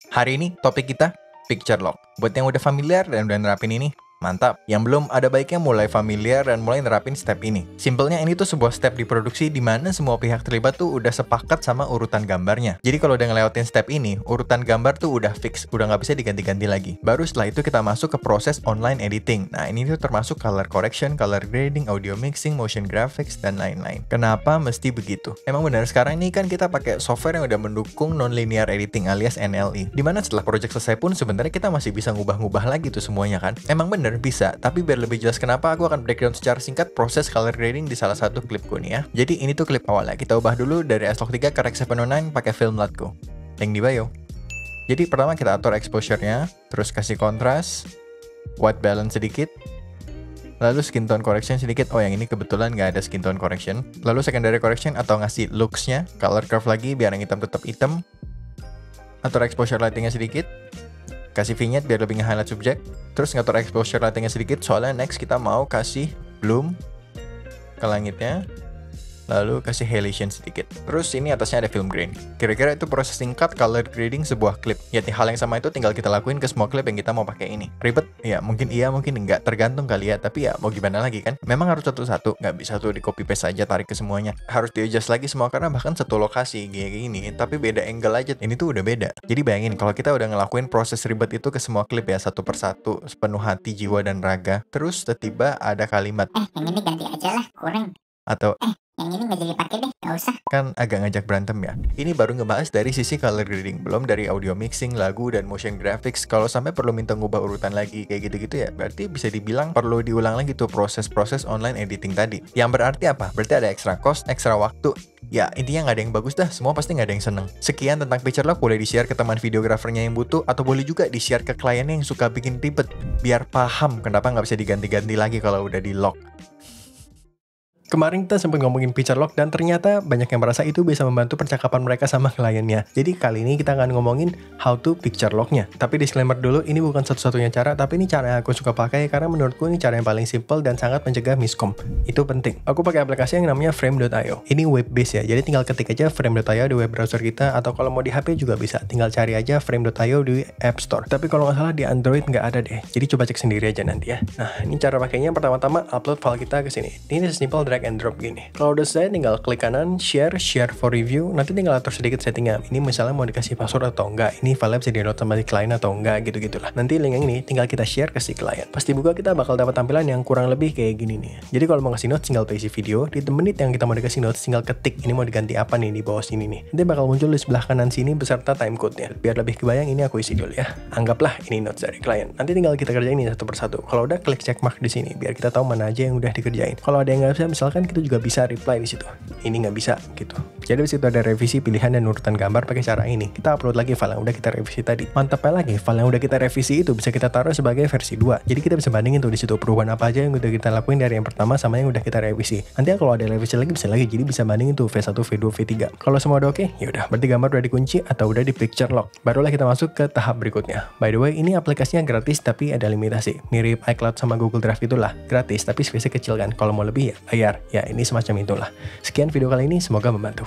Hari ini topik kita Picture Lock. Buat yang udah familiar dan udah nerapin ini, mantap. Yang belum, ada baiknya mulai familiar dan mulai nerapin step ini. Simpelnya ini tuh sebuah step di produksi di mana semua pihak terlibat tuh udah sepakat sama urutan gambarnya. Jadi kalau udah ngelewatin step ini, urutan gambar tuh udah fix, udah nggak bisa diganti-ganti lagi. Baru setelah itu kita masuk ke proses online editing. Nah ini tuh termasuk color correction, color grading, audio mixing, motion graphics, dan lain-lain. Kenapa mesti begitu? Emang benar sekarang ini kan kita pakai software yang udah mendukung non-linear editing alias NLE. Dimana setelah project selesai pun sebenarnya kita masih bisa ngubah-ngubah lagi tuh semuanya kan. Emang bener bisa, tapi biar lebih jelas kenapa aku akan breakdown secara singkat proses color grading di salah satu klipku nih ya. Jadi ini tuh klip awalnya, kita ubah dulu dari S-Log 3 ke Rec 709 pakai film latku. Link di bio. Jadi pertama kita atur exposure-nya, terus kasih kontras, white balance sedikit, lalu skin tone correction sedikit. Oh yang ini kebetulan nggak ada skin tone correction. Lalu secondary correction atau ngasih looks-nya, color curve lagi biar yang hitam tetap hitam. Atur exposure lighting-nya sedikit, kasih vignette biar lebih nge-highlight subjek, terus ngatur exposure lighting-nya sedikit, soalnya next kita mau kasih bloom ke langitnya, lalu kasih halation sedikit. Terus ini atasnya ada film grain. Kira-kira itu proses singkat color grading sebuah klip. Ya hal yang sama itu tinggal kita lakuin ke semua klip yang kita mau pakai ini. Ribet? Ya mungkin iya, mungkin enggak, tergantung kali ya. Tapi ya mau gimana lagi kan? Memang harus satu-satu, nggak bisa tuh di copy paste aja tarik ke semuanya. Harus di-adjust lagi semua karena bahkan satu lokasi kayak gini, tapi beda angle aja. Ini tuh udah beda. Jadi bayangin kalau kita udah ngelakuin proses ribet itu ke semua klip ya satu persatu, sepenuh hati, jiwa dan raga. Terus tiba-tiba ada kalimat, yang ini ganti aja lah, kurang. Atau Yang ini nggak jadi pakai deh, nggak usah. kan agak ngajak berantem ya. Ini baru ngebahas dari sisi color grading, belum dari audio mixing, lagu, dan motion graphics. Kalau sampai perlu minta ngubah urutan lagi kayak gitu-gitu ya, berarti bisa dibilang perlu diulang lagi tuh proses-proses online editing tadi. Yang berarti apa? Berarti ada extra cost, extra waktu. Ya intinya nggak ada yang bagus dah, semua pasti nggak ada yang seneng. Sekian tentang Picture Lock, boleh di-share ke teman videografernya yang butuh, atau boleh juga di-share ke kliennya yang suka bikin ribet, biar paham kenapa nggak bisa diganti-ganti lagi kalau udah di lock. Kemarin kita sempat ngomongin Picture Lock dan ternyata banyak yang merasa itu bisa membantu percakapan mereka sama kliennya. Jadi kali ini kita akan ngomongin how to Picture Lock-nya. Tapi disclaimer dulu, ini bukan satu-satunya cara, tapi ini cara yang aku suka pakai karena menurutku ini cara yang paling simple dan sangat mencegah miskom. Itu penting. Aku pakai aplikasi yang namanya Frame.io. Ini web based ya, jadi tinggal ketik aja Frame.io di web browser kita, atau kalau mau di HP juga bisa. Tinggal cari aja Frame.io di App Store. Tapi kalau nggak salah di Android nggak ada deh. Jadi coba cek sendiri aja nanti ya. Nah, ini cara pakainya. Pertama-tama upload file kita ke sini. Ini simple drag and drop gini. Kalau udah selesai tinggal klik kanan share for review. Nanti tinggal atur sedikit settingnya. Ini misalnya mau dikasih password atau enggak. Ini file bisa di-download sama si klien atau enggak gitu-gitulah. Nanti link yang ini tinggal kita share ke si klien. Pasti buka kita bakal dapat tampilan yang kurang lebih kayak gini nih. Jadi kalau mau ngasih notes tinggal isi video. Di menit yang kita mau dikasih notes tinggal ketik ini mau diganti apa nih di bawah sini nih. Nanti bakal muncul di sebelah kanan sini beserta timecode-nya. Biar lebih kebayang ini aku isi dulu ya. Anggaplah ini notes dari klien. Nanti tinggal kita kerjain ini satu persatu. Kalau udah klik check mark di sini biar kita tahu mana aja yang udah dikerjain. Kalau ada yang nggak bisa, misalkan kita juga bisa reply di situ. Ini nggak bisa gitu. Jadi di situ ada revisi pilihan dan urutan gambar pakai cara ini. Kita upload lagi file yang udah kita revisi tadi. Mantapnya lagi, file yang udah kita revisi itu bisa kita taruh sebagai versi 2. Jadi kita bisa bandingin tuh di situ perubahan apa aja yang udah kita lakuin dari yang pertama sama yang udah kita revisi. Nanti kalau ada revisi lagi bisa lagi. Jadi bisa bandingin tuh V1, V2, V3. Kalau semua udah oke, yaudah berarti gambar udah dikunci atau udah di Picture Lock. Barulah kita masuk ke tahap berikutnya. By the way, ini aplikasinya gratis tapi ada limitasi. Mirip iCloud sama Google Drive itulah. Gratis tapi space kecil kan. Kalau mau lebih ya bayar. Ya ini semacam itulah. Sekian video kali ini, semoga membantu.